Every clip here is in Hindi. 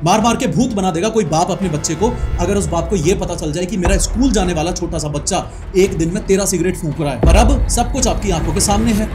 मार मार के भूत बना देगा कोई बाप अपने बच्चे को, अगर उस बाप को ये पता चल जाए कि मेरा स्कूल जाने वाला छोटा सा बच्चा एक दिन में 13 सिगरेट फूंक रहा है। पर अब सब कुछ आपकी आंखों के सामने है।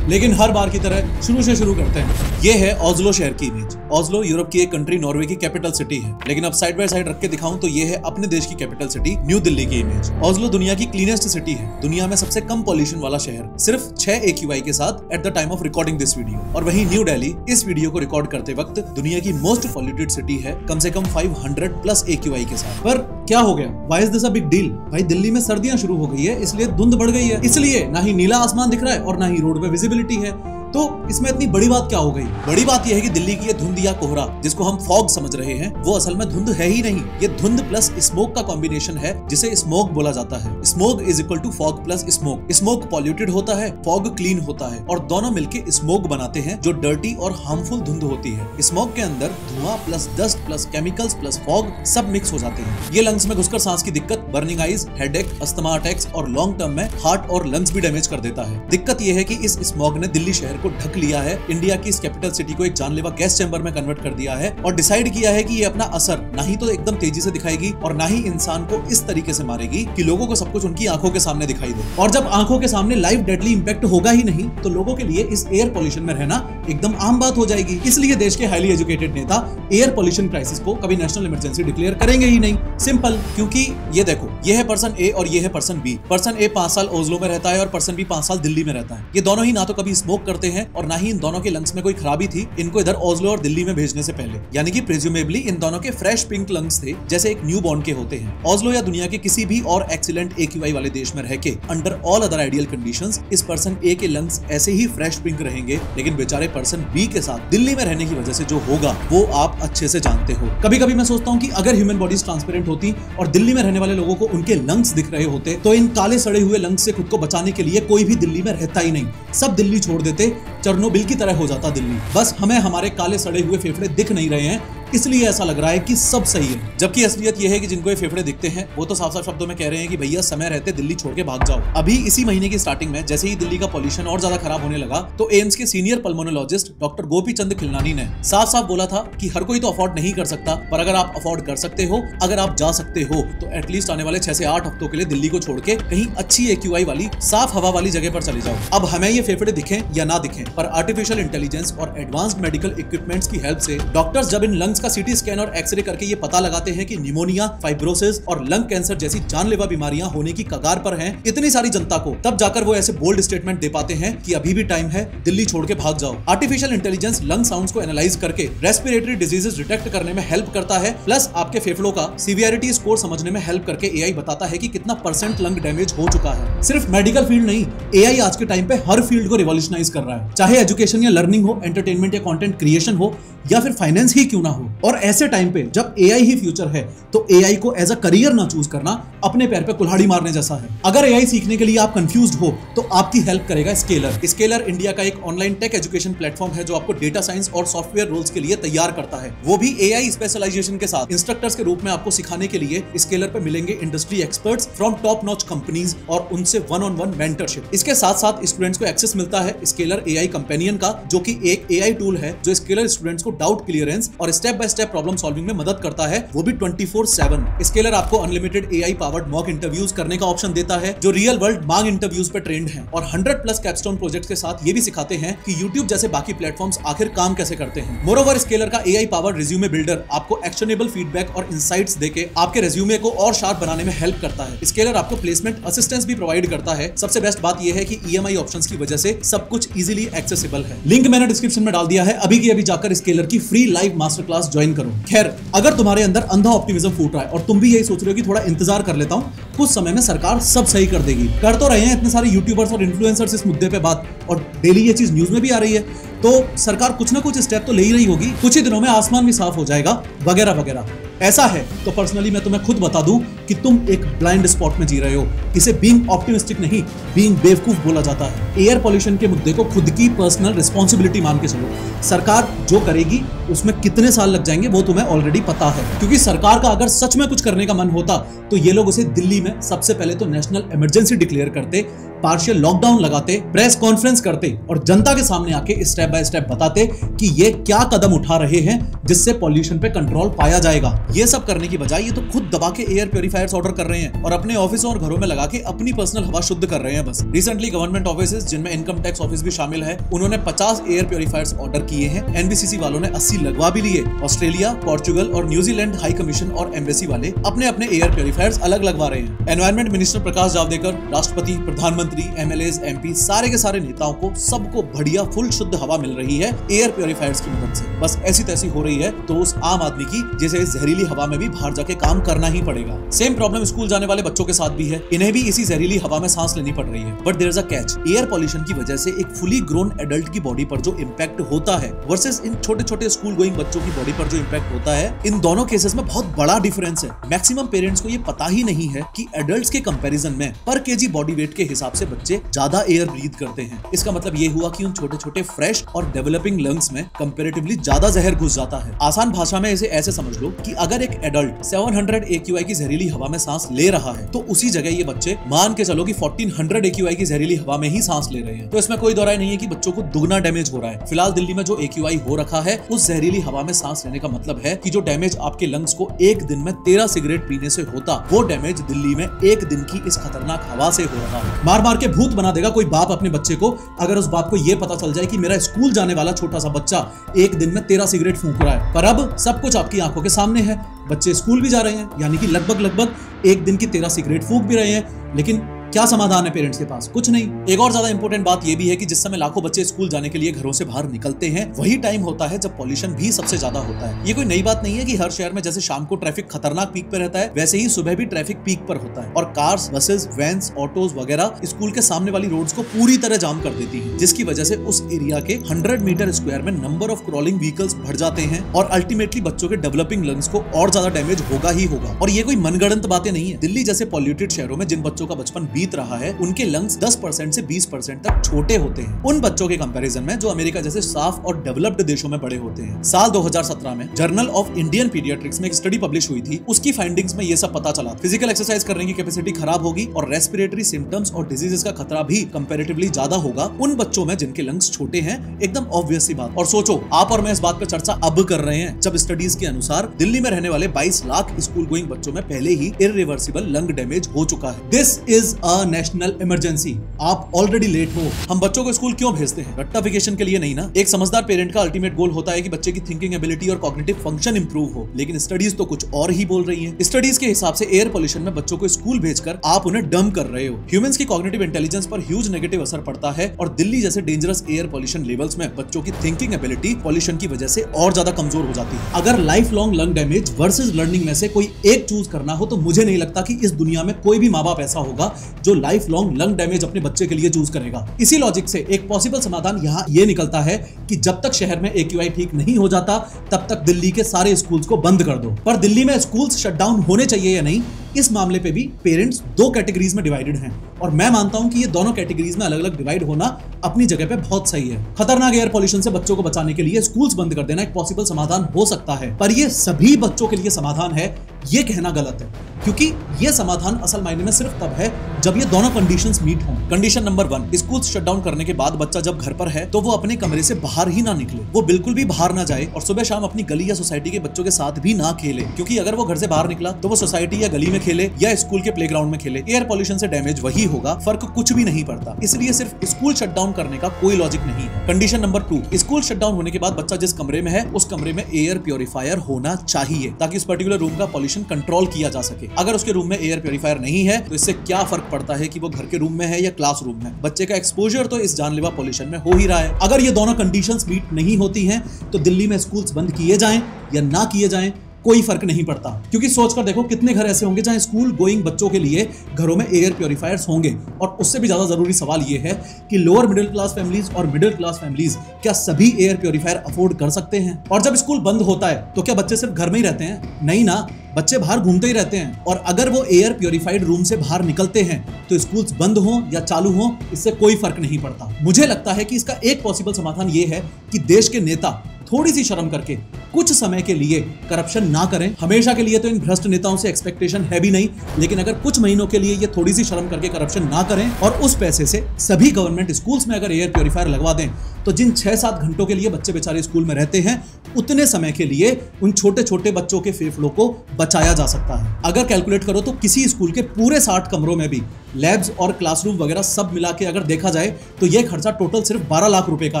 लेकिन हर बार की तरह शुरू से शुरू करते हैं। ये है ओस्लो शहर की इमेज। ओस्लो यूरोप की एक कंट्री नॉर्वे की कैपिटल सिटी है, लेकिन अब साइड बाय साइड रख के दिखाऊं तो ये है अपने देश की कैपिटल सिटी न्यू दिल्ली की इमेज। ओस्लो दुनिया की क्लीनेस्ट सिटी है, दुनिया में सबसे कम पॉल्यूशन वाला शहर, सिर्फ 6 AQI के साथ at the time of recording this video. और वहीं न्यू दिल्ली इस वीडियो को रिकॉर्ड करते वक्त दुनिया की मोस्ट पॉल्यूटेड सिटी है, कम से कम 500+ AQI के साथ। पर क्या हो गया? Why is this a big deal? भाई दिल्ली में सर्दियां शुरू हो गई है, इसलिए धुंध बढ़ गई है, इसलिए ना ही नीला आसमान दिख रहा है और ना ही रोड पे विजिबिलिटी है। तो इसमें इतनी बड़ी बात क्या हो गई? बड़ी बात यह है कि दिल्ली की ये धुंध या कोहरा जिसको हम फॉग समझ रहे हैं, वो असल में धुंध है ही नहीं। ये धुंध प्लस स्मोक का कॉम्बिनेशन है, जिसे स्मोक बोला जाता है। Smog is equal to fog plus smoke. Smog polluted होता है, फॉग क्लीन होता है, और दोनों मिलके स्मोक बनाते हैं जो डर्टी और हार्मफुल धुंध होती है। स्मोक के अंदर धुआं plus dust plus chemicals plus fog सब मिक्स हो जाते हैं। ये लंग्स में घुसकर सांस की दिक्कत, burning eyes, headache, asthma attacks और लॉन्ग टर्म में हार्ट और लंग्स भी डैमेज कर देता है। दिक्कत यह है कि इस स्मोक ने दिल्ली शहर को ढक लिया है, इंडिया की इस कैपिटल सिटी को एक जानलेवा गैस चैम्बर में कन्वर्ट कर दिया है और डिसाइड किया है कि ये अपना असर ना ही तो एकदम तेजी से दिखाएगी और ना ही इंसान को इस तरीके से मारेगी कि लोगों को सब कुछ उनकी आंखों के सामने दिखाई दे। और जब आंखों के सामने लाइव डेडली इंपैक्ट होगा ही नहीं, तो लोगों के लिए इस एयर पोल्यूशन में रहना एकदम आम बात हो जाएगी। इसलिए देश के हाईली एजुकेटेड नेता एयर पोल्यूशन क्राइसिस को कभी नेशनल इमरजेंसी डिक्लेयर करेंगे ही नहीं। सिंपल, क्योंकि ये देखो, ये है पर्सन ए और ये है पर्सन बी। पर्सन ए 5 साल ओस्लो में रहता है और पर्सन बी 5 साल दिल्ली में रहता है। ये दोनों ही ना तो कभी स्मोक करते हैं और ना ही इन दोनों के लंग्स में कोई खराबी थी इनको इधर ओस्लो और दिल्ली में भेजने से पहले, यानी कि प्रेज्यूमेबली इन दोनों के फ्रेश पिंक लंग्स थे, जैसे एक न्यू बॉर्न के होते हैं। ओस्लो या दुनिया के किसी भी और एक्सीलेंट AQI वाले देश में रह के under all other ideal conditions इस पर्सन ए के लंग्स ऐसे ही फ्रेश पिंक रहेंगे, लेकिन बेचारे पर्सन बी के साथ दिल्ली में रहने की वजह से जो होगा वो आप अच्छे से जानते हो। कभी कभी मैं सोचता हूँ कि अगर ह्यूमन बॉडीज ट्रांसपेरेंट होती और दिल्ली में रहने वाले लोगों को उनके लंग्स दिख रहे होते, तो इन काले सड़े हुए लंग्स से खुद को बचाने के लिए कोई भी दिल्ली में रहता ही नहीं। सब दिल्ली छोड़ देते, चेरनोबिल की तरह हो जाता दिल्ली। बस हमें हमारे काले सड़े हुए फेफड़े दिख नहीं रहे हैं, इसलिए ऐसा लग रहा है कि सब सही है। जबकि असलियत यह है कि जिनको ये फेफड़े दिखते हैं वो तो साफ साफ शब्दों में कह रहे हैं कि भैया समय रहते दिल्ली छोड़ के भाग जाओ। अभी इसी महीने की स्टार्टिंग में जैसे ही दिल्ली का पॉल्यूशन और ज्यादा खराब होने लगा, तो एम्स के senior pulmonologist doctor Gopi Chand Khilnani ने साफ साफ बोला था कि हर कोई तो अफोर्ड नहीं कर सकता, पर अगर आप अफोर्ड कर सकते हो, अगर आप जा सकते हो, तो एटलीस्ट आने वाले 6 से 8 हफ्तों के लिए दिल्ली को छोड़ के कहीं अच्छी AQI वाली साफ हवा वाली जगह पर चले जाओ। अब हमें ये फेफड़े दिखें या ना दिखें, पर आर्टिफिशियल इंटेलिजेंस और एडवांस्ड मेडिकल इक्विपमेंट्स की हेल्प से डॉक्टर्स जब इन लंग्स का सीटी स्कैन और एक्सरे करके ये पता लगाते हैं कि निमोनिया, फाइब्रोसिस और लंग कैंसर जैसी जानलेवा बीमारियां होने की कगार पर हैं इतनी सारी जनता को, तब जाकर वो ऐसे बोल्ड स्टेटमेंट दे पाते हैं कि अभी भी टाइम है, दिल्ली छोड़ के भाग जाओ। आर्टिफिशियल इंटेलिजेंस लंग साउंड्स को एनालाइज करके रेस्पिरेटरी डिजीजेस डिटेक्ट करने में हेल्प करता है, प्लस आपके फेफड़ों का सीवियरिटी स्कोर समझने में हेल्प करके AI बताता है कि कितना % लंग डैमेज हो चुका है। सिर्फ मेडिकल फील्ड नहीं, AI आज के टाइम पे हर फील्ड को रिवॉल्यूशनाइज कर रहा है, चाहे एजुकेशन या लर्निंग हो, एंटरटेनमेंट या कंटेंट क्रिएशन हो, या फिर फाइनेंस ही क्यों ना हो। और ऐसे टाइम पे जब AI ही फ्यूचर है, तो AI को एज अ करियर ना चूज करना अपने पैर पे कुल्हाड़ी मारने जैसा है। अगर AI सीखने के लिए आप कंफ्यूज्ड हो, तो आपकी हेल्प करेगा स्केलर। स्केलर इंडिया का एक ऑनलाइन टेक एजुकेशन प्लेटफॉर्म है जो आपको डेटा साइंस और सॉफ्टवेयर रोल्स के लिए तैयार करता है, वो भी AI स्पेशलाइजेशन के साथ। इंस्ट्रक्टर्स के रूप में आपको सिखाने के लिए स्केलर पे मिलेंगे industry experts from top notch companies और उनसे 1-on-1 मेंटरशिप। इसके साथ साथ स्टूडेंट्स को एक्सेस मिलता है स्केलर AI कंपेनियन का, जो कि एक AI टूल है जो स्केलर स्टूडेंट्स को डाउट क्लियरेंस और step by step problem solving में मदद करता है, वो भी 24/7। स्केलर आपको unlimited AI powered mock interviews करने का ऑप्शन देता है जो रियल वर्ल्ड मांग इंटरव्यूज पे ट्रेंड हैं, और 100+ कैपस्टोन प्रोजेक्ट्स के साथ ये भी सिखाते हैं कि YouTube जैसे बाकी प्लेटफॉर्म्स आखिर काम कैसे करते हैं। मोरोवर स्केलर का AI पावर्ड रिज्यूमे बिल्डर आपको एक्शनेबल फीडबैक और इंसाइट्स देके आपके रिज्यूमे को और शार्प बनाने में हेल्प करता है। स्केलर आपको प्लेसमेंट असिस्टेंस भी प्रोवाइड करता है। सबसे बेस्ट बात यह है कि EMI ऑप्शंस की वजह से सब कुछ इजीली एक्सेसिबल है। लिंक मैंने डिस्क्रिप्शन में डाल दिया है, अभी की अभी जाकर स्केलर की free live master class join करो। खैर, अगर तुम्हारे अंदर अंधा ऑप्टिमिज्म फूट रहा है और तुम भी यही सोच रहे हो कि थोड़ा इंतजार कर लेता हूं, कुछ समय में सरकार सब सही कर देगी, कर तो रहे हैं इतने सारे यूट्यूबर्स और इन्फ्लुएंसर्स इस मुद्दे पे बात, और डेली ये चीज न्यूज में भी आ रही है, तो सरकार कुछ ना कुछ स्टेप तो ले ही रही होगी, कुछ ही दिनों में आसमान भी साफ हो जाएगा, वगैरह वगैरह। ऐसा है तो पर्सनली मैं तुम्हें खुद बता दूं कि तुम एक ब्लाइंड स्पॉट में जी रहे हो। इसे बीइंग ऑप्टिमिस्टिक नहीं, बीइंग बेवकूफ बोला जाता है। एयर पॉल्यूशन के मुद्दे को खुद की पर्सनल रिस्पॉन्सिबिलिटी मान के चलो। सरकार जो करेगी उसमें कितने साल लग जाएंगे वो तुम्हें ऑलरेडी पता है, क्योंकि सरकार का अगर सच में कुछ करने का मन होता तो ये लोग उसे दिल्ली में सबसे पहले तो नेशनल इमरजेंसी डिक्लेयर करते, पार्शियल लॉकडाउन लगाते, प्रेस कॉन्फ्रेंस करते और जनता के सामने आके स्टेप बाय स्टेप बताते कि ये क्या कदम उठा रहे हैं जिससे पॉल्यूशन पे कंट्रोल पाया जाएगा। ये सब करने की बजाय ये तो खुद दबा के एयर प्योरीफायर्स ऑर्डर कर रहे हैं और अपने ऑफिसों और घरों में लगा के अपनी पर्सनल हवा शुद्ध कर रहे हैं बस। रिसेंटली गवर्नमेंट ऑफिसेज जिनमें इनकम टैक्स ऑफिस भी शामिल है, उन्होंने 50 एयर प्योरीफायर्स ऑर्डर किए हैं। एनबीसीसी वालों ने 80 लगवा भी लिए। ऑस्ट्रेलिया, पोर्चुगल और न्यूजीलैंड हाई कमीशन और एम्बेसी वाले अपने अपने एयर प्योरीफायर्स अलग लगवा रहे हैं। एनवायरमेंट मिनिस्टर प्रकाश जावड़ेकर, राष्ट्रपति, प्रधानमंत्री, एमएलएज, एमपी सारे के सारे नेताओं को सबको बढ़िया फुल शुद्ध हवा मिल रही है एयर प्योरीफायर्स की मदद से। बस ऐसी तैसी हो रही है तो उस आम आदमी की जैसे इस जहरीली हवा में भी बाहर जाके काम करना ही पड़ेगा। सेम प्रॉब्लम स्कूल जाने वाले बच्चों के साथ भी है। इन्हें भी इसी जहरीली हवा में सांस लेनी पड़ रही है। But there is a catch. Air pollution की वजह से एक फुली ग्रोन एडल्ट की बॉडी पर जो इम्पैक्ट होता है वर्सेस इन छोटे छोटे स्कूल गोइंग बच्चों की बॉडी पर जो इम्पैक्ट होता है, इन दोनों केसेस में बहुत बड़ा डिफरेंस है। मैक्सिमम पेरेंट्स को ये पता ही नहीं है कि एडल्ट्स के कंपैरिजन में पर केजी बॉडी वेट के हिसाब से बच्चे ज्यादा एयर ब्रीथ करते हैं। इसका मतलब ये हुआ कि उन छोटे छोटे फ्रेश और डेवलपिंग लंग्स में कंपैरेटिवली ज्यादा जहर घुस जाता है। आसान भाषा में इसे ऐसे समझ लो कि अगर एक एडल्ट 700 AQI की जहरीली हवा में सांस ले रहा है तो उसी जगह ये बच्चे मान के चलो कि 1400 AQI की जहरीली हवा में ही सांस ले रहे हैं। तो इसमें कोई दो राय नहीं है कि बच्चों को दुगना डैमेज हो रहा है। फिलहाल दिल्ली में जो AQI हो रखा है उस जहरीली हवा में सांस लेने का मतलब है कि जो डैमेज आपके लंग्स को एक दिन में 13 सिगरेट पीने से होता, वो डैमेज दिल्ली में एक दिन की इस खतरनाक हवा से हो रहा है। मार मार के भूत बना देगा कोई बाप अपने बच्चे को अगर उस बाप को यह पता चल जाए कि मेरा स्कूल जाने वाला छोटा सा बच्चा एक दिन में 13 सिगरेट फूंक रहा है। पर अब सब कुछ आपकी आंखों के सामने है। बच्चे स्कूल भी जा रहे हैं, यानी कि लगभग एक दिन की 13 सिगरेट फूंक भी रहे हैं। लेकिन क्या समाधान है पेरेंट्स के पास? कुछ नहीं। एक और ज्यादा इंपॉर्टेंट बात यह भी है कि जिस समय लाखों बच्चे स्कूल जाने के लिए घरों से बाहर निकलते हैं, वही टाइम होता है जब पॉल्यूशन भी सबसे ज्यादा होता है। ये कोई नई बात नहीं है कि हर शहर में जैसे शाम को ट्रैफिक खतरनाक पीक पे रहता है, वैसे ही सुबह भी ट्रैफिक पीक पर होता है और कार्स, बसेस, वैन्स, ऑटोज वगैरह स्कूल के सामने वाली रोड्स को पूरी तरह जाम कर देती है, जिसकी वजह से उस एरिया के 100 मीटर स्क्वायर में नंबर ऑफ क्रॉलिंग व्हीकल्स बढ़ जाते हैं और अल्टीमेटली बच्चों के डेवलपिंग लंग्स को और ज्यादा डैमेज होगा ही होगा। और ये कोई मनगढ़ंत बातें नहीं है। दिल्ली जैसे पॉल्यूटेड शहरों में जिन बच्चों का बचपन बीत रहा है, उनके लंग्स 10% से 20% तक छोटे होते हैं उन बच्चों के कंपैरिजन में जो अमेरिका जैसे साफ और डेवलप्ड देशों में बड़े होते हैं। साल 2017 में जर्नल ऑफ इंडियन पीडियाट्रिक्स में एक स्टडी पब्लिश हुई थी। उसकी फाइंडिंग्स में ये सब पता चला। फिजिकल एक्सरसाइज करने की कैपेसिटी खराब होगी और रेस्पिरेटरी सिम्टम्स और डिजीजेस का खतरा भी कंपैरेटिवली ज्यादा होगा उन बच्चों में जिनके लंग्स छोटे हैं। एकदम ऑब्वियस सी बात। और सोचो, आप और मैं इस बात पर चर्चा अब कर रहे हैं जब स्टडीज के अनुसार दिल्ली में रहने वाले 22 लाख स्कूल गोइंग बच्चों में पहले ही इररिवर्सिबल लंग डैमेज हो चुका है। This is a national emergency. आप ऑलरेडी लेट हो। हम बच्चों को स्कूल क्यों भेजते हैं? रट्टाफिकेशन के लिए नहीं ना। एक समझदार पेरेंट का अल्टीमेट गोल होता है कि बच्चे की थिंकिंग एबिलिटी और कॉग्निटिव फंक्शन इंप्रूव हो, लेकिन स्टडीज तो कुछ और ही बोल रही हैं। स्टडीज के हिसाब से एयर पॉल्यूशन में बच्चों को स्कूल भेजकर आप उन्हें डम कर रहे हो। ह्यूमंस की कॉग्निटिव इंटेलिजेंस पर ह्यूज नेगेटिव असर पड़ता है और दिल्ली जैसे डेंजरस एयर पॉल्यूशन लेवल्स में बच्चों की थिंकिंग एबिलिटी पॉल्यूशन की वजह से और ज्यादा कमजोर हो जाती है। अगर life long lung damage versus learning में से कोई एक चूज करना हो तो मुझे नहीं लगता कि इस दुनिया में कोई भी माँ बाप ऐसा होगा जो लाइफ लॉन्ग लंग डैमेज अपने बच्चे के लिए चूज करेगा। इसी लॉजिक से एक पॉसिबल समाधान यहाँ ये निकलता है कि जब तक शहर में AQI ठीक नहीं हो जाता तब तक दिल्ली के सारे स्कूल्स को बंद कर दो। पर दिल्ली में स्कूल्स शटडाउन होने चाहिए या नहीं, इस मामले पे भी पेरेंट्स दो कैटेगरीज में डिवाइडेड हैं और मैं मानता हूं कि ये दोनों कैटेगरीज में अलग अलग डिवाइड होना अपनी जगह पे बहुत सही है। खतरनाक एयर पॉल्यूशन से बच्चों को बचाने के लिए स्कूल्स बंद कर देना एक पॉसिबल समाधान हो सकता है, पर ये सभी बच्चों के लिए समाधान है ये कहना गलत है, क्योंकि ये समाधान असल मायने में सिर्फ तब है जब ये दोनों कंडीशंस मीट हों। कंडीशन नंबर 1, स्कूल्स शटडाउन करने के बाद बच्चा जब घर पर है तो वो अपने कमरे से बाहर ही ना निकले, वो बिल्कुल भी बाहर ना जाए और सुबह शाम अपनी गली या सोसाइटी के बच्चों के साथ भी ना खेले, क्योंकि अगर वो घर से बाहर निकला तो वो सोसाइटी या गली में खेले या स्कूल के प्लेग्राउंड में खेले, एयर पॉल्यूशन से डैमेज वही होगा, फर्क कुछ भी नहीं पड़ता। इसलिए सिर्फ स्कूल शटडाउन करने का कोई लॉजिक नहीं है। कंडीशन नंबर 2, स्कूल शटडाउन होने के बाद बच्चा जिस कमरे में है उस कमरे में एयर प्योरीफायर होना चाहिए ताकि उस पर्टिकुलर रूम का पॉल्यूशन कंट्रोल किया जा सके। अगर उसके रूम में एयर प्योरीफायर नहीं है तो इससे क्या फर्क पड़ता है कि वो घर के रूम में है या क्लासरूम में? बच्चे का एक्सपोजर तो इस जानलेवा पॉल्यूशन में हो ही रहा है। अगर ये दोनों कंडीशंस मीट नहीं होती हैं तो दिल्ली में स्कूल्स बंद किए जाएं या ना किए जाएं कोई फर्क नहीं पड़ता, क्योंकि सोचकर देखो कितने घर ऐसे होंगे जहां स्कूल गोइंग बच्चों के लिए घरों में एयर प्योरीफायर्स होंगे। और उससे भी ज्यादा जरूरी सवाल ये है कि लोअर मिडिल क्लास फैमिलीज और मिडिल क्लास फैमिलीज क्या सभी एयर प्योरीफायर अफोर्ड कर सकते हैं? और जब स्कूल बंद होता है तो क्या बच्चे सिर्फ घर में ही रहते हैं? नहीं ना, बच्चे बाहर घूमते ही रहते हैं। और अगर वो एयर प्योरीफाइड रूम से बाहर निकलते हैं तो स्कूल्स बंद हो या चालू हो इससे कोई फर्क नहीं पड़ता। मुझे लगता है कि इसका एक पॉसिबल समाधान ये है कि देश के नेता थोड़ी सी शर्म करके कुछ समय के लिए करप्शन ना करें। हमेशा के लिए तो इन भ्रष्ट नेताओं से एक्सपेक्टेशन है भी नहीं, लेकिन अगर कुछ महीनों के लिए ये थोड़ी सी शर्म करके करप्शन ना करें और उस पैसे से सभी गवर्नमेंट स्कूल्स में अगर एयर प्योरीफायर लगवा दें, तो जिन 6-7 घंटों के लिए बच्चे बेचारे स्कूल में रहते हैं, उतने समय के लिए उन छोटे छोटे बच्चों के फेफड़ों को बचाया जा सकता है। अगर कैलकुलेट करो तो किसी स्कूल के पूरे 60 कमरों में भी लैब्स और क्लासरूम वगैरह सब मिला के अगर देखा जाए तो यह खर्चा टोटल सिर्फ 12 लाख रुपए का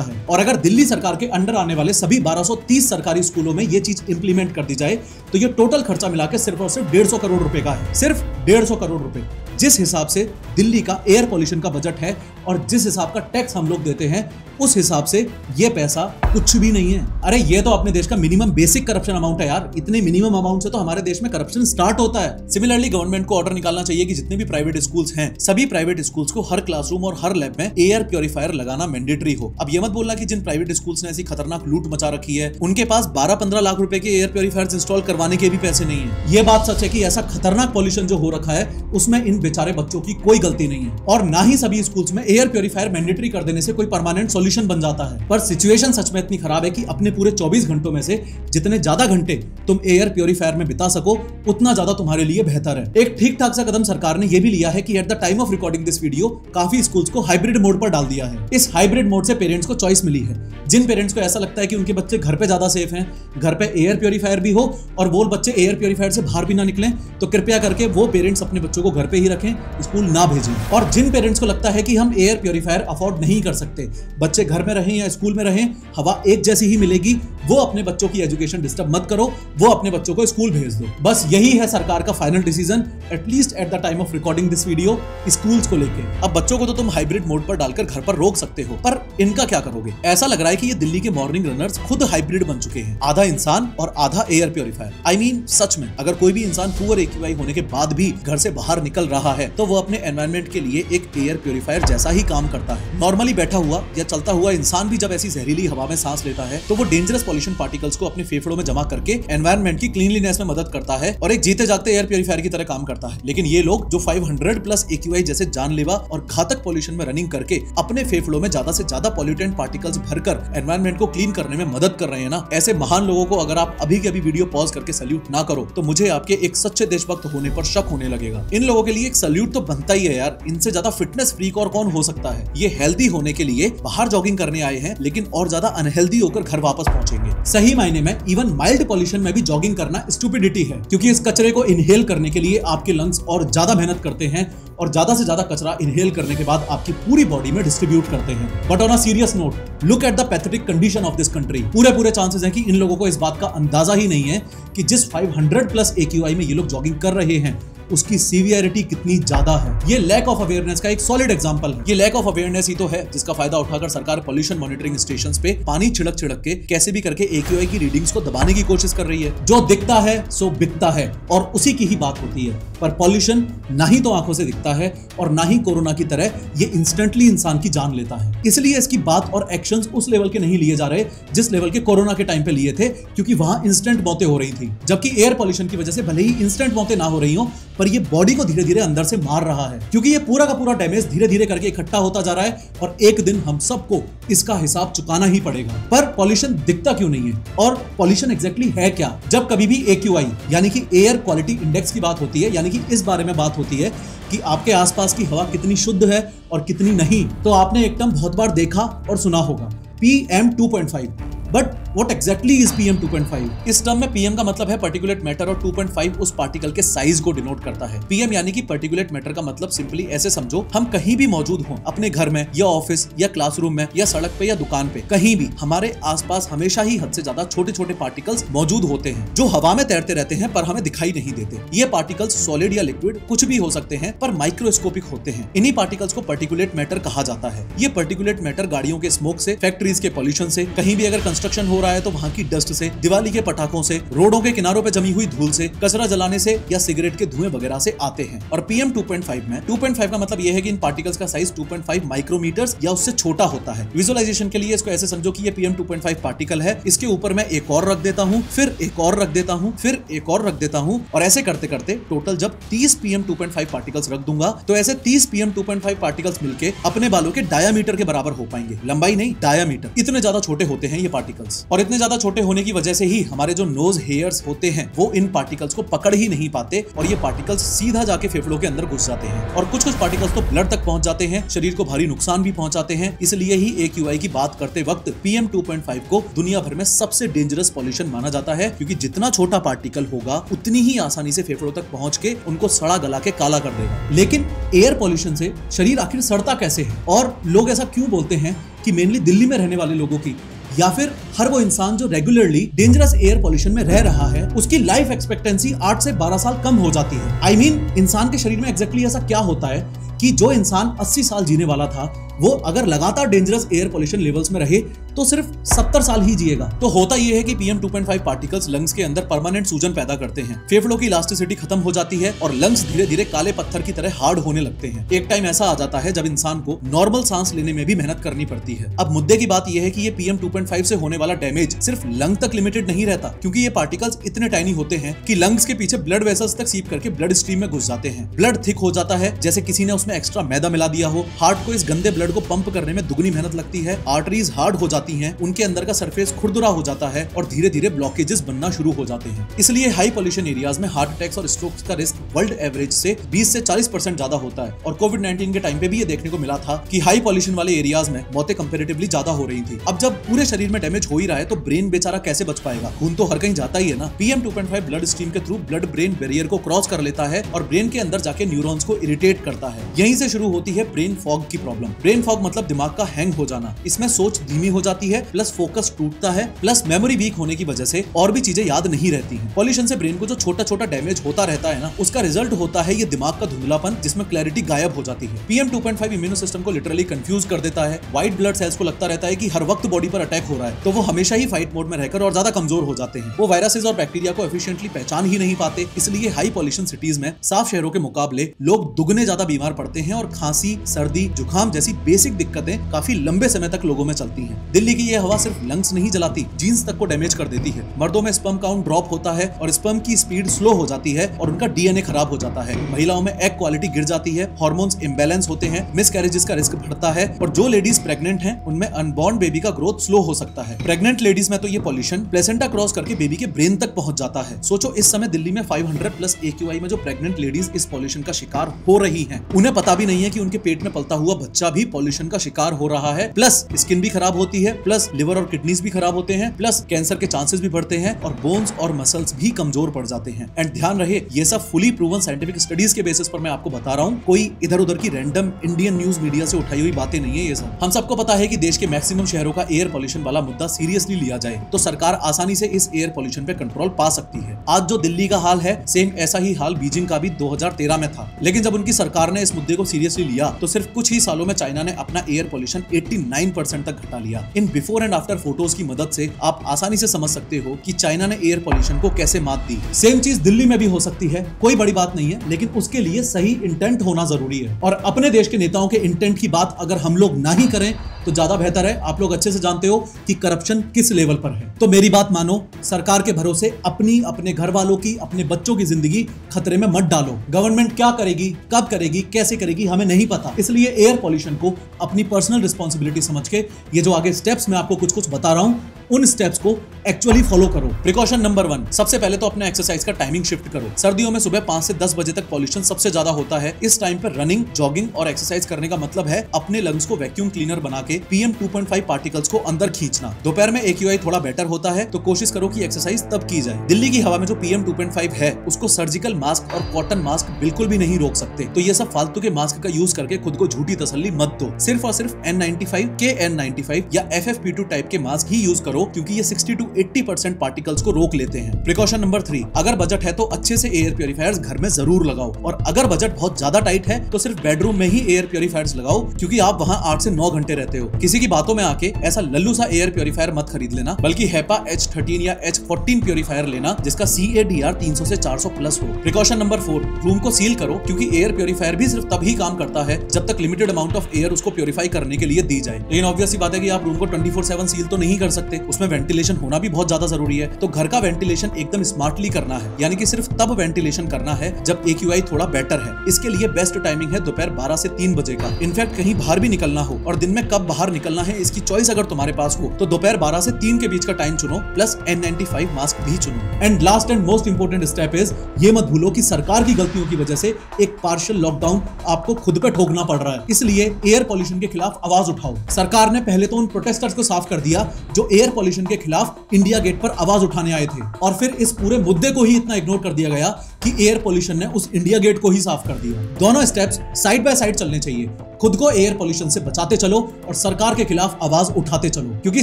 है। और अगर दिल्ली सरकार के अंडर आने वाले सभी 1230 सरकारी स्कूलों में यह चीज इंप्लीमेंट कर दी जाए तो यह टोटल खर्चा मिला के सिर्फ और सिर्फ 150 करोड़ रुपए का है। सिर्फ 150 करोड़ रुपए। जिस हिसाब से दिल्ली का एयर पॉल्यूशन का बजट है और जिस हिसाब का टैक्स हम लोग देते हैं, उस हिसाब से ये पैसा कुछ भी नहीं है। अरे ये तो अपने देश का मिनिमम बेसिक करप्शन अमाउंट है यार। इतने मिनिमम अमाउंट से तो हमारे देश में करप्शन स्टार्ट होता है। सिमिलरली गवर्नमेंट को ऑर्डर निकालना चाहिए कि जितने भी प्राइवेट स्कूल्स हैं, सभी प्राइवेट स्कूल्स को हर क्लासरूम और हर लैब में एयर प्योरीफायर लगाना मैंडेटरी हो। अब ये मत बोलना कि जिन प्राइवेट स्कूल्स ने ऐसी खतरनाक लूट मचा रखी है, उनके पास 12-15 लाख रुपए के एयर प्योरीफायर इंस्टॉल करवाने के भी पैसे नहीं है। ये बात सच है कि ऐसा खतरनाक पॉल्यूशन जो हो रखा है उसमें इन बेचारे बच्चों की कोई गलती नहीं है। और ना ही सभी स्कूल्स में एयर प्योरीफायर मैंडेटरी कर देने से कोई परमानेंट सॉल्यूशन बन जाता है। पर सिचुएशन सच में इतनी खराब है कि अपने पूरे 24 घंटों में से जितने ज्यादा घंटे तुम एयर प्योरीफायर में बिता सको, उतना ज्यादा तुम्हारे लिए बेहतर है। एक ठीक ठाक सा कदम सरकार ने यह भी लिया है कि at the time of recording this video काफी स्कूल्स को हाइब्रिड मोड पर डाल दिया है। इस हाइब्रिड मोड से पेरेंट्स को चॉइस मिली है। जिन पेरेंट्स को ऐसा लगता है कि उनके बच्चे घर पे ज्यादा सेफ हैं, घर पे एयर प्योरीफायर भी हो और वो बच्चे एयर प्योरीफायर से बाहर भी ना निकलें, तो कृपया करके वो पेरेंट्स अपने बच्चों को घर पे ही रखें, स्कूल ना भेजें। और जिन पेरेंट्स को लगता है कि हम एयर प्योरीफायर अफोर्ड नहीं कर सकते, बच्चे घर में रहें या स्कूल में रहें, हवा एक जैसी ही मिलेगी, वो अपने बच्चों की एजुकेशन डिस्टर्ब मत करो, वो अपने बच्चों को स्कूल भेज दो। बस यही है सरकार का final decision, at least at the time of recording this video, schools को लेके। अब बच्चों को तो तुम हाइब्रिड मोड पर डालकर घर पर रोक सकते हो, पर इनका क्या करोगे? ऐसा लग रहा है कि ये दिल्ली के मॉर्निंग रनर्स खुद हाइब्रिड बन चुके हैं, आधा इंसान और आधा एयर प्योरीफायर। आई मीन सच में, अगर कोई भी इंसान पुअर एक्यूआई होने के बाद भी घर से बाहर निकल रहा है, तो वो अपने एनवायरनमेंट के लिए एक एयर प्योरीफायर जैसा ही काम करता है। नॉर्मली बैठा हुआ या चलता हुआ इंसान भी जब ऐसी जहरीली हवा में सांस लेता है, तो वो डेंजरस पॉल्यूशन पार्टिकल्स को अपने फेफड़ों में जमा करके एनवायरनमेंट की क्लीनलीनेस में मदद करता है और एक जीते जागते एयर प्योरीफायर की तरह काम करता है। लेकिन ये लोग जो 500+ एक्यूआई जैसे जानलेवा और घातक पॉल्यूशन में रनिंग करके अपने फेफड़ों में ज्यादा से ज्यादा पॉल्यूटेंट पार्टिकल्स भरकर एनवायरनमेंट को क्लीन करने में मदद कर रहे हैं ना, ऐसे महान लोगों को अगर आप अभी के अभी वीडियो पॉज करके सल्यूट ना करो, तो मुझे आपके एक सच्चे देशभक्त होने पर शक होने लगेगा। इन लोगों के लिए एक सल्यूट तो बनता ही है यार। इनसे ज्यादा फिटनेस फ्रीक और कौन हो सकता है? ये हेल्दी होने के लिए बाहर जॉगिंग करने आए हैं, लेकिन और ज्यादा अनहेल्दी होकर घर वापस पहुंचेंगे। सही मायने में इवन माइल्ड पॉल्यूशन में भी जॉगिंग करना स्टुपिडिटी है, क्योंकि इस कचरे को इनहेल करने के लिए आपके लंग्स और ज्यादा मेहनत करते हैं और ज्यादा से ज्यादा कचरा इनहेल करने के बाद आपकी पूरी बॉडी में डिस्ट्रीब्यूट करते हैं। But on a serious note, look at the pathetic condition of this country. पूरे चांसेस हैं कि इन लोगों को इस बात का अंदाजा ही नहीं है कि जिस 500+ एक्यूआई में ये लोग जॉगिंग कर रहे हैं, उसकी सीवियरिटी कितनी ज्यादा है। ये लैक ऑफ अवेयरनेस का एक सॉलिड एग्जांपल है। ये लैक ऑफ अवेयरनेस ही तो है जिसका फायदा उठाकर सरकार पॉल्यूशन मॉनिटरिंग स्टेशंस पे पानी छिड़क के कैसे भी करके एक्यूआई की रीडिंग्स को दबाने की कोशिश कर रही है। जो दिखता है सो बिकता है और उसी की ही बात होती है। पर पॉल्यूशन ना ही तो आंखों से दिखता है और ना ही कोरोना की तरह ये इंस्टेंटली इंसान की जान लेता है। इसलिए इसकी बात और एक्शंस उस लेवल के नहीं लिए जा रहे जिस लेवल के कोरोना के टाइम पे लिए थे, क्योंकि वहां इंस्टेंट मौतें हो रही थी। जबकि एयर पॉल्यूशन की वजह से भले ही इंस्टेंट मौतें ना हो रही हो, पर ये बॉडी को धीरे धीरे अंदर से मार रहा है, क्योंकि ये पूरा का पूरा डैमेज धीरे धीरे करके इकट्ठा होता जा रहा है और एक दिन हम सबको इसका हिसाब चुकाना ही पड़ेगा। पर पॉल्यूशन दिखता क्यों नहीं है? और पॉल्यूशन एग्जैक्टली है क्या? जब कभी भी एक्यूआई यानी कि एयर क्वालिटी इंडेक्स की बात होती है, यानी कि इस बारे में बात होती है कि आपके आसपास की हवा कितनी शुद्ध है और कितनी नहीं, तो आपने एक टर्म बहुत बार देखा और सुना होगा, PM2.5। But what exactly is PM 2.5? इस टर्म में PM का मतलब है पर्टिकुलेट मैटर और 2.5 उस पार्टिकल के साइज को डिनोट करता है। PM यानी कि पर्टिकुलेट मैटर का मतलब सिंपली ऐसे समझो, हम कहीं भी मौजूद हों, अपने घर में या ऑफिस या क्लासरूम में या सड़क पे या दुकान पे, कहीं भी हमारे आसपास हमेशा ही हद से ज्यादा छोटे छोटे पार्टिकल्स मौजूद होते हैं जो हवा में तैरते रहते हैं पर हमें दिखाई नहीं देते। ये पार्टिकल्स सॉलिड या लिक्विड कुछ भी हो सकते हैं पर माइक्रोस्कोपिक होते हैं। इन्हीं पार्टिकल्स को पर्टिकुलेट मैटर कहा जाता है। ये पर्टिकुलेट मैटर गाड़ियों के स्मोक से, फैक्ट्रीज के पॉल्यूशन से, कहीं भी अगर कंस्ट्रक्शन हो रहा है तो वहां की डस्ट से, दिवाली के पटाखों से, रोडों के किनारों पे जमी हुई धूल से, कचरा जलाने से या सिगरेट के धुएं वगैरह से आते हैं। और PM 2.5 में 2.5 का मतलब यह है कि इन पार्टिकल्स का साइज 2.5 माइक्रोमीटर्स या उससे छोटा होता है। विजुअलाइजेशन के लिए इसको ऐसे समझो कि ये PM 2.5 पार्टिकल है, इसके ऊपर मैं एक और रख देता हूं, फिर एक और रख देता हूं, फिर एक और रख देता हूं, और ऐसे करते करते टोटल जब 30 PM 2.5 पार्टिकल्स रख दूंगा तो ऐसे 30 PM 2.5 पार्टिकल्स मिलके अपने बालों के डायामीटर के बराबर हो पाएंगे। लंबाई नहीं, डायामीटर। इतने ज्यादा छोटे होते हैं ये पार्टिकल्स। और इतने ज्यादा छोटे होने की वजह से ही हमारे जो नोज हेयर्स होते हैं वो इन पार्टिकल्स को पकड़ ही नहीं पाते और ये पार्टिकल्स सीधा जाके फेफड़ों के अंदर घुस जाते हैं और कुछ पार्टिकल्स तो ब्लड तक पहुंच जाते हैं, शरीर को भारी नुकसान भी पहुंचाते हैं। इसलिए ही AQI की बात करते वक्त PM 2.5 को दुनिया भर में सबसे डेंजरस पॉल्यूशन माना जाता है, क्योंकि जितना छोटा पार्टिकल होगा उतनी ही आसानी से फेफड़ों तक पहुंच के उनको सड़ा गला के काला कर देगा। लेकिन एयर पॉल्यूशन से शरीर आखिर सड़ता कैसे है और लोग ऐसा क्यों बोलते हैं कि मेनली दिल्ली में रहने वाले लोगों की या फिर हर वो इंसान जो रेगुलरली डेंजरस एयर पॉल्यूशन में रह रहा है उसकी लाइफ एक्सपेक्टेंसी 8 से 12 साल कम हो जाती है। I mean, इंसान के शरीर में एग्जैक्टली ऐसा क्या होता है कि जो इंसान 80 साल जीने वाला था वो अगर लगातार डेंजरस एयर पॉल्यूशन लेवल्स में रहे तो सिर्फ 70 साल ही जिएगा। तो होता यह है कि PM 2.5 पार्टिकल्स लंग्स के अंदर परमानेंट सूजन पैदा करते हैं, फेफड़ों की इलास्टिसिटी खत्म हो जाती है और लंग्स धीरे धीरे काले पत्थर की तरह हार्ड होने लगते हैं। एक टाइम ऐसा आ जाता है जब इंसान को नॉर्मल सांस लेने में भी मेहनत करनी पड़ती है। अब मुद्दे की बात यह है कि ये PM 2.5 से होने वाला डैमेज सिर्फ लंग तक लिमिटेड नहीं रहता, क्योंकि ये पार्टिकल्स इतने टाइनी होते हैं कि लंग्स के पीछे ब्लड वेसल्स तक सीप करके ब्लड स्ट्रीम में घुस जाते हैं। ब्लड थिक हो जाता है, जैसे किसी ने उसमें एक्स्ट्रा मैदा मिला दिया हो। हार्ट को इस गंदे ब्लड को पंप करने में दुगनी मेहनत लगती है। आर्टरीज हार्ड हो जाती हैं, उनके अंदर का सरफेस खुरदुरा हो जाता है और धीरे धीरे ब्लॉकेजेस बनना शुरू हो जाते हैं। इसलिए हाई पॉल्यूशन एरियाज में हार्ट अटैक्स और स्ट्रोक्स का रिस्क वर्ल्ड एवरेज से 20 से 40% ज्यादा होता है। और कोविड-19 के टाइम पे भी ये देखने को मिला था कि हाई पॉल्यूशन वाले एरियाज में मौतें कंपैरेटिवली ज्यादा हो रही थी। अब जब पूरे शरीर में डैमेज हो ही रहा है तो ब्रेन बेचारा कैसे बच पाएगा? खून तो हर कहीं जाता ही है ना। PM 2.5 ब्लड स्ट्रीम के थ्रू ब्लड ब्रेन बैरियर को क्रॉस कर लेता है और ब्रेन के अंदर जाके न्यूरॉन्स को इरिटेट करता है। यहीं से शुरू होती है ब्रेन फॉग की प्रॉब्लम। ब्रेन फॉग मतलब दिमाग का हैंग हो जाना। इसमें सोच धीमी हो जाती है, प्लस फोकस टूटता है, प्लस मेमोरी वीक होने की वजह से और भी चीजें याद नहीं रहती हैं। पॉल्यूशन से ब्रेन को जो छोटा छोटा डैमेज होता रहता है ना, उसका रिजल्ट होता है ये दिमाग का धुंधलापन, जिसमें क्लैरिटी गायब हो जाती है। PM 2.5 इम्यूनो सिस्टम को लिटरली कंफ्यूज कर देता है। व्हाइट ब्लड सेल्स को लगता रहता है कि हर वक्त बॉडी पर अटैक हो रहा है, तो वो हमेशा ही फाइट मोड में रहकर और ज्यादा कमजोर हो जाते हैं। वो वायरसेस और बैक्टीरिया को एफिशिएंटली पहचान ही नहीं पाते। इसलिए हाई पॉल्यूशन सिटीज में साफ शहरों के मुकाबले लोग दुगने ज्यादा बीमार पड़ते हैं और खांसी, सर्दी, जुकाम जैसी बेसिक दिक्कतें काफी लंबे समय तक लोगों में चलती हैं। दिल्ली की ये हवा सिर्फ लंग्स नहीं जलाती, जीन्स तक को डैमेज कर देती है। मर्दों में स्पर्म काउंट ड्रॉप होता है और स्पर्म की स्पीड स्लो हो जाती है और उनका DNA खराब हो जाता है। महिलाओं में एग क्वालिटी गिर जाती है, हार्मोन्स इम्बैलेंस होते हैं, मिसकैरेजेस का रिस्क बढ़ता है और जो लेडीज प्रेग्नेंट हैं उनमें अनबॉर्न बेबी का ग्रोथ स्लो हो सकता है। प्रेग्नेंट लेडीज में तो ये पॉल्यूशन प्लेसेंटा क्रॉस करके बेबी के ब्रेन तक पहुंच जाता है। सोचो इस समय दिल्ली में 500+ AQI में जो प्रेग्नेंट लेडीज इस पॉल्यूशन का शिकार हो रही हैं, उन्हें पता भी नहीं है कि उनके पेट में पलता हुआ बच्चा भी पॉल्यूशन का शिकार हो रहा है। प्लस स्किन भी खराब होती है, प्लस लिवर और किडनीज भी खराब होते हैं, प्लस कैंसर के चांसेस भी बढ़ते हैं और बोन्स और मसल्स भी कमजोर पड़ जाते हैं। एंड ध्यान रहे, ये सब फुली प्रूवन साइंटिफिक स्टडीज के बेसिस पर मैं आपको बता रहा हूँ, कोई इधर उधर की रैंडम इंडियन न्यूज मीडिया से उठाई हुई बातें नहीं है ये सब। हम सबको पता है कि देश के मैक्सिमम शहरों का एयर पॉल्यूशन वाला मुद्दा सीरियसली लिया जाए तो सरकार आसानी से इस एयर पॉल्यूशन पे कंट्रोल पा सकती है। आज जो दिल्ली का हाल है, सेम ऐसा ही हाल बीजिंग का भी 2013 में था। लेकिन जब उनकी सरकार ने इस मुद्दे को सीरियसली लिया तो सिर्फ कुछ ही सालों में चाइना ने अपना एयर पॉल्यूशन 89% तक घटा लिया। In before and after photos की मदद से आप आसानी से समझ सकते हो कि चाइना ने एयर पॉल्यूशन को कैसे मात दी। सेम चीज दिल्ली में भी हो सकती है, कोई बड़ी बात नहीं है, लेकिन उसके लिए सही इंटेंट होना जरूरी है। और अपने देश के नेताओं के इंटेंट की बात अगर हम लोग ना ही करें तो ज्यादा बेहतर है। आप लोग अच्छे से जानते हो कि करप्शन किस लेवल पर है। तो मेरी बात मानो, सरकार के भरोसे अपने घर वालों की, अपने बच्चों की जिंदगी खतरे में मत डालो। गवर्नमेंट क्या करेगी, कब करेगी, कैसे करेगी, हमें नहीं पता। इसलिए एयर पॉल्यूशन को अपनी पर्सनल रिस्पॉन्सिबिलिटी समझ के ये जो आगे स्टेप्स मैं आपको कुछ बता रहा हूं, उन स्टेप्स को एक्चुअली फॉलो करो। प्रिकॉशन नंबर 1, सबसे पहले तो अपने एक्सरसाइज का टाइमिंग शिफ्ट करो। सर्दियों में सुबह 5 से 10 बजे तक पॉल्यूशन सबसे ज्यादा होता है। इस टाइम पर रनिंग, जॉगिंग और एक्सरसाइज करने का मतलब है अपने लंग्स को वैक्यूम क्लीनर बना के PM 2.5 पार्टिकल्स को अंदर खींचना। दोपहर में AQI थोड़ा बेटर होता है तो कोशिश करो कि एक्सरसाइज तब की जाए। दिल्ली की हवा में जो PM 2.5 है उसको सर्जिकल मास्क और कॉटन मास्क बिल्कुल भी नहीं रोक सकते। तो ये सब फालतू के मास्क का यूज करके खुद को झूठी तसल्ली मत दो। सिर्फ और सिर्फ N95, KN95 या FFP2 टाइप के मास्क ही यूज करो, क्योंकि ये 60 to 80% पार्टिकल्स को रोक लेते हैं। प्रिकॉशन नंबर 3, अगर बजट है तो अच्छे से एयर प्योरीफायर्स घर में जरूर लगाओ। और अगर बजट बहुत ज्यादा टाइट है तो सिर्फ बेडरूम में ही एयर प्योरीफायर्स लगाओ, क्योंकि आप वहां 8 से 9 घंटे रहते हो। किसी की बातों में आके ऐसा लल्लू सा एयर प्योरीफायर मत खरीद लेना, बल्कि HEPA H13 या H14 प्योरीफायर लेना जिसका CADR 300 से 400+ हो। प्रिकॉशन नंबर 4, रूम को सील करो, क्योंकि एयर प्योरीफायर भी सिर्फ तभी काम करता है जब तक लिमिटेड अमाउंट ऑफ एयर उसको प्योरीफाई करने के लिए दी जाए। लेकिन ऑब्वियस सी बात है कि आप रूम को को 24/7 सील तो नहीं कर सकते, उसमें वेंटिलेशन होना भी बहुत ज्यादा जरूरी है। तो घर का वेंटिलेशन एकदम स्मार्टली करना है, यानी कि सिर्फ तब वेंटिलेशन करना है जब AQI थोड़ा बेटर है। इसके लिए बेस्ट टाइमिंग है दोपहर 12 से 3 बजे का। इनफैक्ट कहीं बाहर भी निकलना हो और दिन में कब बाहर निकलना है इसकी चॉइस अगर तुम्हारे पास हो तो दोपहर 12 से 3 के बीच का टाइम चुनो, प्लस N95 मास्क भी चुनो। And last and most important step is, ये मत भूलो कि सरकार की गलतियों की वजह से एक पार्शियल लॉकडाउन आपको खुद पे ठोकना पड़ रहा है, इसलिए एयर पॉल्यूशन के खिलाफ आवाज उठाओ। सरकार ने पहले तो उन प्रोटेस्टर्स को साफ कर दिया जो एयर पॉल्यूशन के खिलाफ इंडिया गेट पर आवाज उठाने आए थे, और फिर इस पूरे मुद्दे को ही इतना इग्नोर कर दिया गया कि एयर पॉल्यूशन ने उस इंडिया गेट को ही साफ कर दिया। दोनों स्टेप्स साइड बाय साइड चलने चाहिए। खुद को एयर पॉल्यूशन से बचाते चलो और सरकार के खिलाफ आवाज उठाते चलो, क्योंकि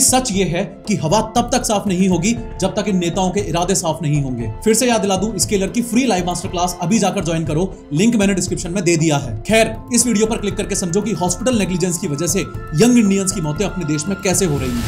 सच ये है कि हवा तब तक साफ नहीं होगी जब तक इन नेताओं के इरादे साफ नहीं होंगे। फिर से याद दिला दूं, स्केलर की फ्री लाइव मास्टर क्लास अभी जाकर ज्वाइन करो, लिंक मैंने डिस्क्रिप्शन में दे दिया है। खैर, इस वीडियो पर क्लिक करके समझो कि हॉस्पिटल नेग्लिजेंस की वजह से यंग इंडियंस की मौतें अपने देश में कैसे हो रही हैं।